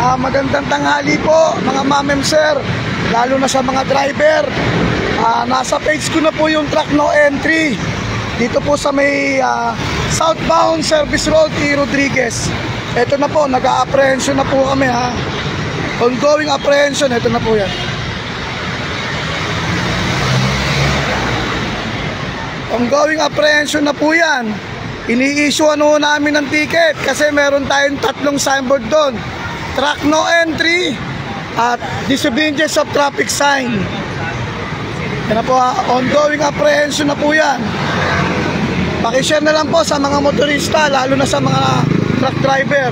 Magandang tanghali po mga ma'am sir, lalo na sa mga driver. Nasa page ko na po yung truck no entry dito po sa may southbound service road E. Rodriguez. Ito na po, nag-a-apprehension na po kami ha. Ongoing apprehension, ito na po yan. Ongoing apprehension na po yan. Ini-issue ano namin ng ticket kasi meron tayong tatlong signboard doon. Truck no entry at disobedience of traffic sign. Yan na po ha. Ongoing apprehension na po yan. Pakishare na lang po sa mga motorista, lalo na sa mga truck driver.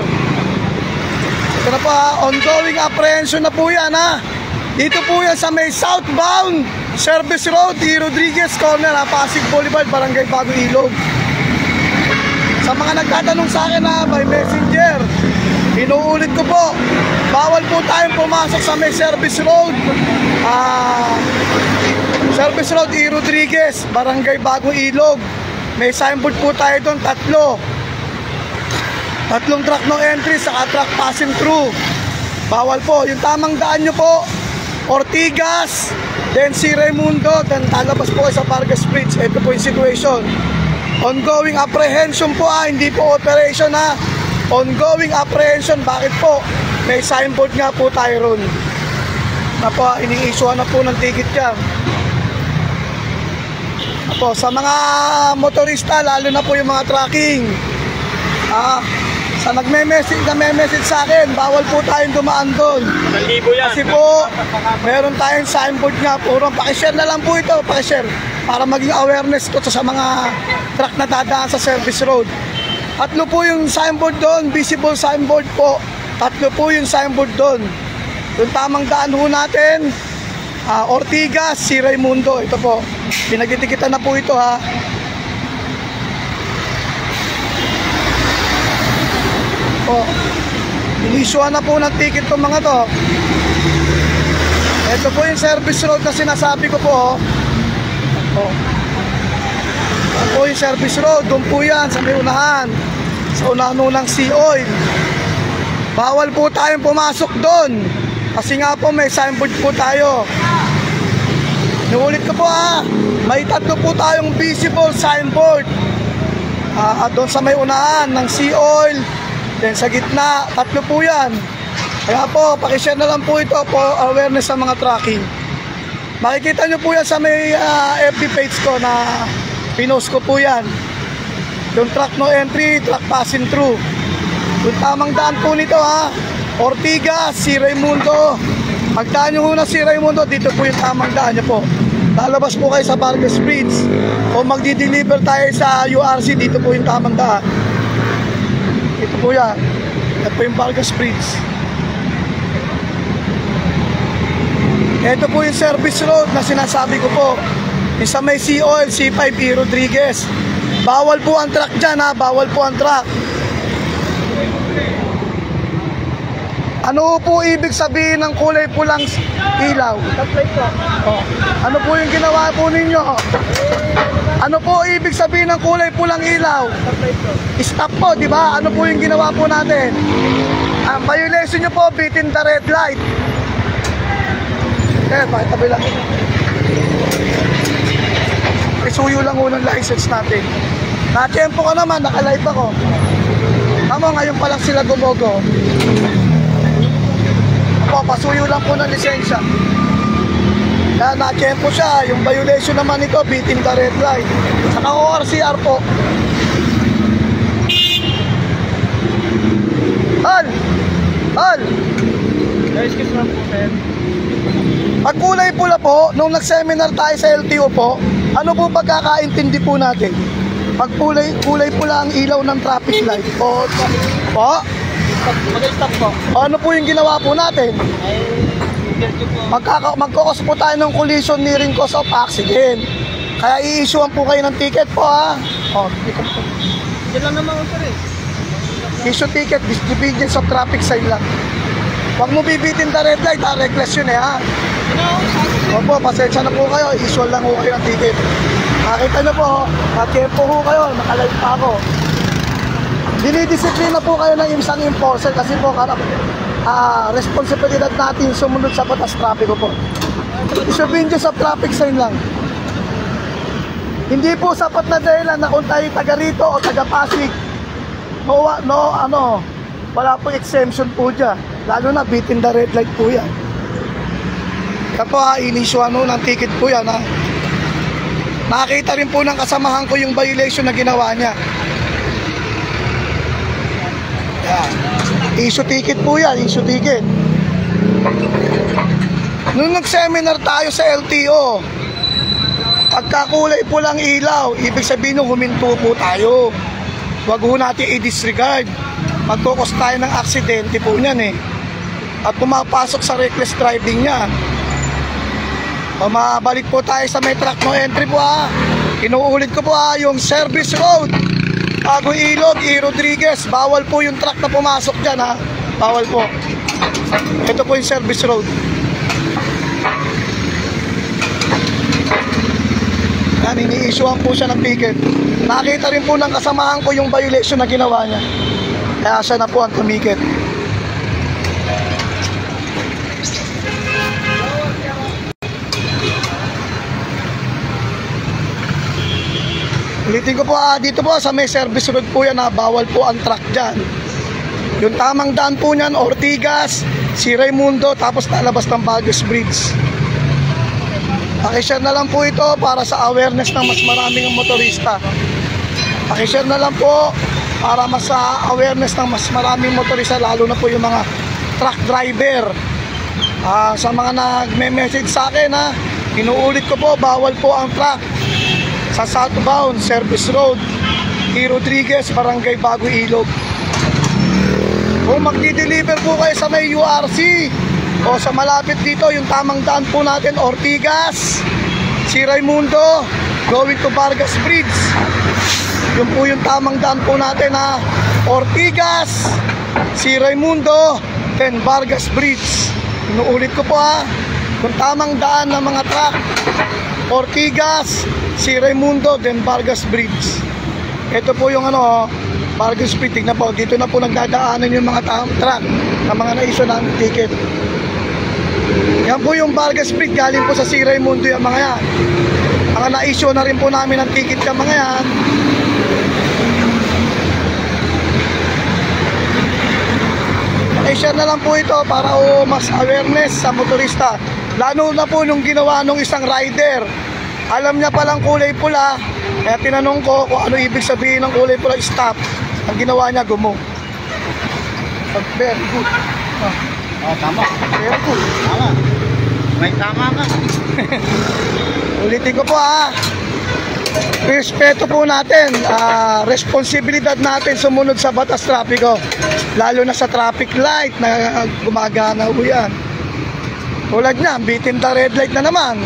Ito na po ha. Ongoing apprehension na po yan ha. Dito po yan sa may southbound service road E. Rodriguez corner ha, Pasig Boulevard, Barangay Bagong Ilog. Sa mga nagtatanong sa akin na by messenger, inuulit ko po, bawal po tayong pumasok sa may service road E. Rodriguez, Barangay Bagong Ilog. May signboard po tayo doon, tatlong truck no entry saka truck passing through. Bawal po. Yung tamang daan nyo po, Ortigas, then si Raimundo, then talabas po kayo sa Vargas Bridge. Ito po yung situation. Ongoing apprehension po hindi po operation ha. Ongoing apprehension. Bakit po? May signboard nga po tayo ron. Ini-issue na po ng ticket yan. Sa mga motorista, lalo na po yung mga trucking, sa nagme-message sa akin, bawal po tayong dumaan doon. Kasi po, meron tayong signboard nga po. Pakishare na lang po ito, pakishare, para maging awareness ko sa mga truck na dadaan sa service road. Tatlo po yung signboard doon, visible signboard po. Tatlo po yung signboard doon. Yung tamang daan ho natin, Ortigas, si Raimundo. Ito po, pinagitikitan na po ito ha. Inisyohan na po ng ticket itong mga to. Ito po yung service road na sinasabi ko po. Ito po yung service road. Doon po yan sa may unahan. Sa unahan Sea Oil. Bawal po tayong pumasok doon. Kasi nga po may signboard po tayo. Nuulit ko po may tatlo po tayong visible signboard. Doon sa may unahan ng Sea Oil. Then sa gitna, tatlo po yan. Kaya po, pakishare na lang po ito for awareness sa mga trucking. Makikita nyo po yan sa may FB page ko na pinost ko po yan. Yung truck no entry, truck passing through. Yung tamang daan po nito Ortigas, si Raimundo. Pagdaan nyo muna si Raimundo, dito po yung tamang daan nyo po. Lalabas po kayo sa Vargas Bridge o magdi-deliver tayo sa URC, dito po yung tamang daan. Ito po yan. Ito po yung Vargas Bridge. Ito po yung service road na sinasabi ko po. Isa may Sea Oil, C5 E. Rodriguez. Bawal po ang truck dyan bawal po ang truck. Ano po ibig sabihin ng kulay pulang ilaw? Ano po yung ginawa po ninyo? Ano po ibig sabihin ng kulay pulang ilaw? Stop po, di ba? Ano po yung ginawa po natin? Ang violation nyo po, beating the red light. Pakitabi lang. Isuyo lang unang license natin. Na-tempo ko naman, naka-live ako. Tama, ngayon pa lang sila gumogo. Pasuyo lang po ng lisensya. Kaya na-tempo siya. Yung violation naman nito, beating the red light. Saka ORCR po. Hal! Excuse me po, sir. Pag kulay pula po, nung nag-seminar tayo sa LTO po, ano po pagkakaintindi po natin? Pag kulay pula ang ilaw ng traffic light po? Mag-stop po. Ano po yung ginawa po natin? Magkakos po tayo ng collision nearing cause of accident. Kaya i-issuean po kayo ng ticket po ticket po. Yan lang naman sir Issue ticket, disobedience of traffic sign lang. Huwag mo bibitin the red light reckless yun Opo, pasensya na po kayo, issue lang po kayo ng ticket. Nakita nyo po, na-tempo po kayo, nakalive pa ako. Dinidisiplina po kayo ng isang enforcer kasi po responsibilidad natin sumunod sa batas trapiko po. Isabihin nyo sa traffic sign lang. Hindi po sapat na dahilan na kung tayo taga rito o taga Pasig. Wala po exemption po dyan. Lalo na beating the red light po yan. Kaya po inisyuhan ng ticket po yan ha. Nakita rin po ng kasamahan ko yung violation na ginawa niya. Yan. Issue ticket po yan, issue ticket. Nung nag-seminar tayo sa LTO, pagkakulay po lang ilaw, ibig sabihin nung huminto po tayo. Huwag po natin i-disregard. Magkukos tayo ng aksidente po niyan eh. At pumapasok sa reckless driving niya. Mabalik po tayo sa may track no entry po ha. Inuulit ko po ha, yung service road Bagong Ilog, E. Rodriguez. Bawal po yung truck na pumasok dyan ha. Bawal po. Ito po yung service road. Yan, ini-issuean po siya ng ticket. Nakita rin po ng kasamahan ko yung violation na ginawa niya. Kaya siya na po ang tumikit. Ulitin ko po dito po sa may service road po yan bawal po ang truck dyan. Yung tamang daan po niyan, Ortigas, si Raimundo, tapos nalabas ng Baguio Bridge. Pakishare na lang po ito para sa awareness ng mas maraming motorista. Pakishare na lang po para mas awareness ng mas maraming motorista, lalo na po yung mga truck driver. Sa mga nagme-message sa akin inuulit ko po, bawal po ang truck sa southbound service road, E. Rodriguez, Barangay Bagong Ilog. Kung magdi-deliver po kayo sa may URC o sa malapit dito, yung tamang daan po natin, Ortigas, si Raimundo, going to Vargas Bridge. Yun po yung tamang daan po natin Ortigas, si Raimundo, then Vargas Bridge. Inuulit ko po yung tamang daan ng mga truck, Ortigas, si Raimundo, then Vargas Bridge. Ito po yung Vargas Bridge. Tignan po, dito na po nagdadaanan yung mga truck na mga na-issue ng ticket. Yan po yung Vargas Bridge, galing po sa si Raimundo yung mga yan. Mga na-issue na rin po namin ng ticket yung mga yan. I-share na lang po ito para mas awareness sa motorista. Lalo na po nung ginawa nung isang rider. Alam niya palang kulay pula, kaya tinanong ko kung ano ibig sabihin ng kulay pula, stop. Ang ginawa niya, gumo. Very good. Tama. Very good. Tama. May tama ka. Ulitin ko po respeto po natin, responsibilidad natin sumunod sa batas trapiko. Lalo na sa traffic light na gumagana po yan. Tulad niya, beating the red light na naman.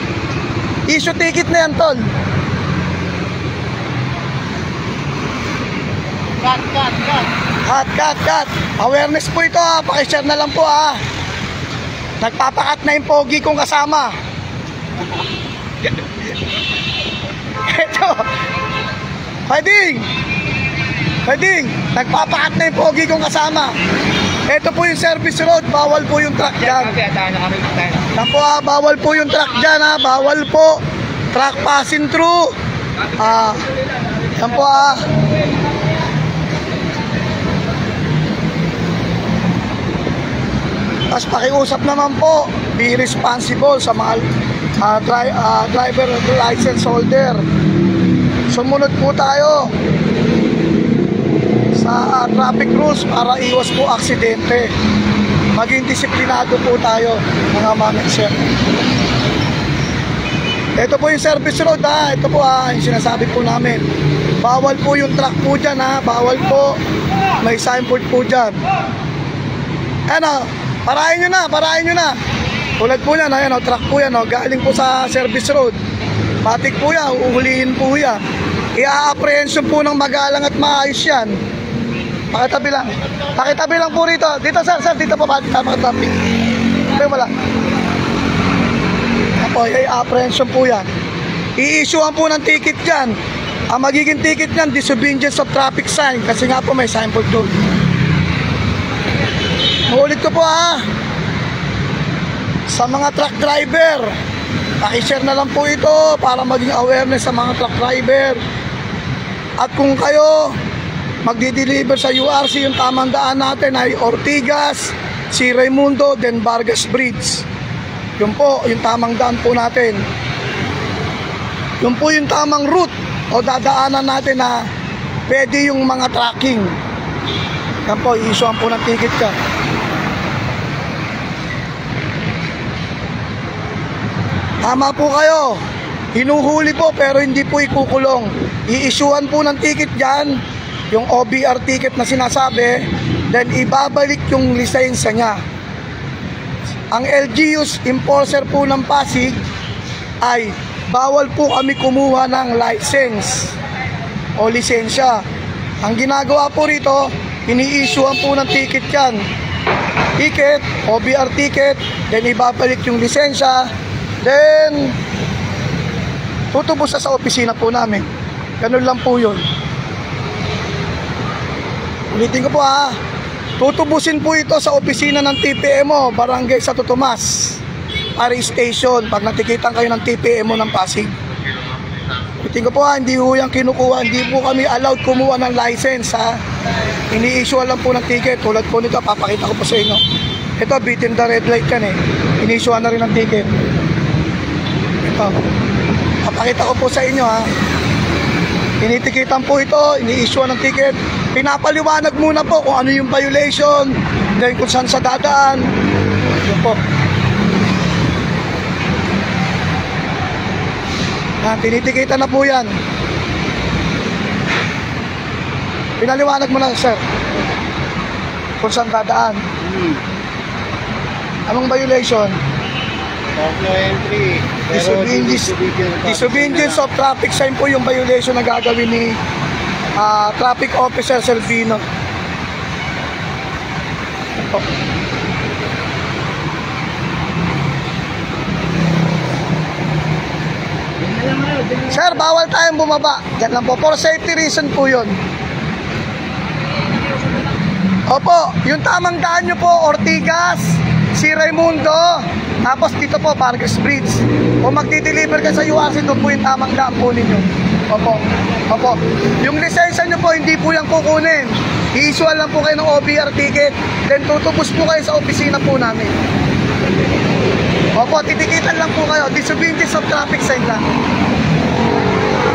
Issue ticket na yan, tol. Cut. Awareness po ito Pakishare na lang po Nagpapakat na yung pogi kong kasama. Ito. Pwedeng. Nagpapakat na yung pogi kong kasama. Ito po yung service road. Bawal po yung truck dyan. Yan po bawal po yung truck dyan Bawal po. Truck passing through. Yan po Tapos pakiusap naman po, be responsible sa mga driver license holder. Sumunod po tayo sa traffic rules para iwas po aksidente. Maging disiplinado po tayo, mga manager. Ito po yung service road Ito po yung sinasabi po namin. Bawal po yung truck po dyan Bawal po. May signboard po dyan. Parahin nyo na. Tulad po yan, truck po yan, galing po sa service road. Matik po yan, uhulihin po yan. I-apprehension po ng magalang at maayos yan. Pakitabi lang po rito. Dito sir, dito po makatabi. Ito wala. I-apprehension po yan. I-issuean po ng ticket dyan. Ang magiging ticket niyan, disobedience of traffic sign, kasi nga po may signboard doon. Maulit ko po sa mga truck driver, pakishare na lang po ito para maging awareness sa mga truck driver. At kung kayo magdi-deliver sa URC, yung tamang daan natin ay Ortigas, si Raimundo, then Vargas Bridge. Yun po, yung tamang daan po natin. Yun po yung tamang route o dadaanan natin na pwede yung mga tracking. Yan po, i-issuean po ng ticket ka. Tama po kayo. Hinuhuli po pero hindi po ikukulong. I-issuean po ng ticket dyan, yung OBR ticket na sinasabi, then ibabalik yung lisensya niya. Ang LGU's enforcer po ng Pasig ay bawal po kami kumuha ng license o lisensya. Ang ginagawa po rito, ini-issuean po ng ticket yan. Ticket, OBR ticket, then ibabalik yung lisensya, then tutubos sa opisina po namin. Ganun lang po yun. Ulitin ko po tutubusin po ito sa opisina ng TPMO, Barangay Santo Tomas, Pari Station, pag natikitan kayo ng TPMO ng Pasig. Ulitin ko po hindi po yung kinukuha, hindi po kami allowed kumuha ng license Ini-issue lang po ng ticket, tulad po nito, papakita ko po sa inyo. Ito, beating the red light yan ini-issue na rin ng ticket. Ito, papakita ko po sa inyo Tinitikitan po ito, ini-issue ng ticket. Pinapaliwanag muna po kung ano yung violation, then kung saan sa dadaan. Yun po. Tinitikitan na po yan. Pinaliwanag mo na, sir, kung saan dadaan. Anong violation? No entry. Disobedience of traffic sign po yung violation na gagawin ni Traffic Officer Selvino. Sir, bawal tayong bumaba. Diyan lang po. For safety reason po yun. Opo, yung tamang daan nyo po, Ortigas, si Raimundo, tapos dito po, Vargas Bridge. Kung magdi-deliver ka sa URC, doon po yung tamang daan po ninyo. Opo, opo. Yung lisensya nyo po, hindi po yan kukunin. I-issuean lang po kayo ng OBR ticket, then tutubos po kayo sa opisina po namin. Opo, titikitan lang po kayo. Disobedience of traffic sign lang.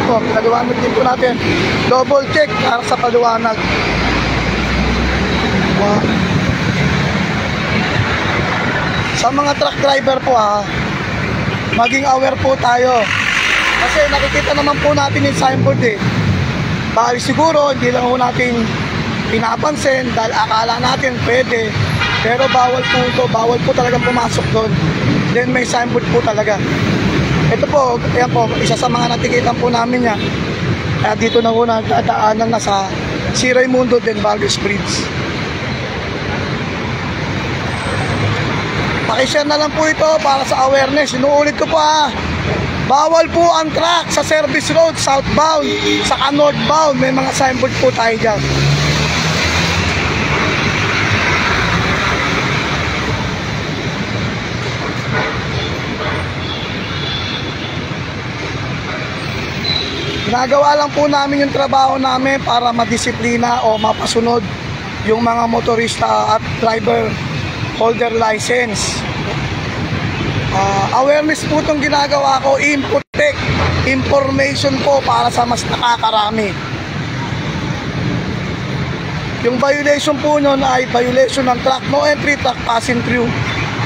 Opo, paliwanag din po natin. Double check para sa paliwanag. Sa mga truck driver po maging aware po tayo. Kasi nakikita naman po natin yung signboard Bali siguro hindi lang po natin pinapansin dahil akala natin pwede. Pero bawal po ito, bawal po talagang pumasok doon. Then may signboard po talaga. Ito po, ayan po, isa sa mga natikitan po namin yan. Kaya dito na po nagdadaanan na sa si Raimundo then Vargas Bridge. Pakishare na lang po ito para sa awareness. Inuulit ko po bawal po ang truck sa service road, southbound, saka northbound. May mga signboard po tayo dyan. Ginagawa lang po namin yung trabaho namin para madisiplina o mapasunod yung mga motorista at driver holder license. Awareness po itong ginagawa ko, protect information po para sa mas nakakarami. Yung violation po nun ay violation ng truck no entry, truck passing through.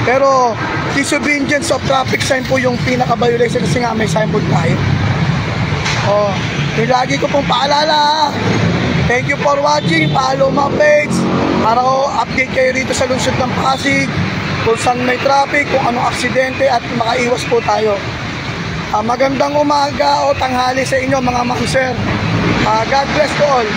Pero disobedience of traffic sign po yung pinaka-violation kasi nga may signboard tayo. Lagi ko pong paalala. Thank you for watching. Follow my page para update kayo rito sa lungsod ng Pasig, kung saan may traffic, kung anong aksidente at makaiwas po tayo. Magandang umaga o tanghali sa inyo mga ma'am sir. God bless to all.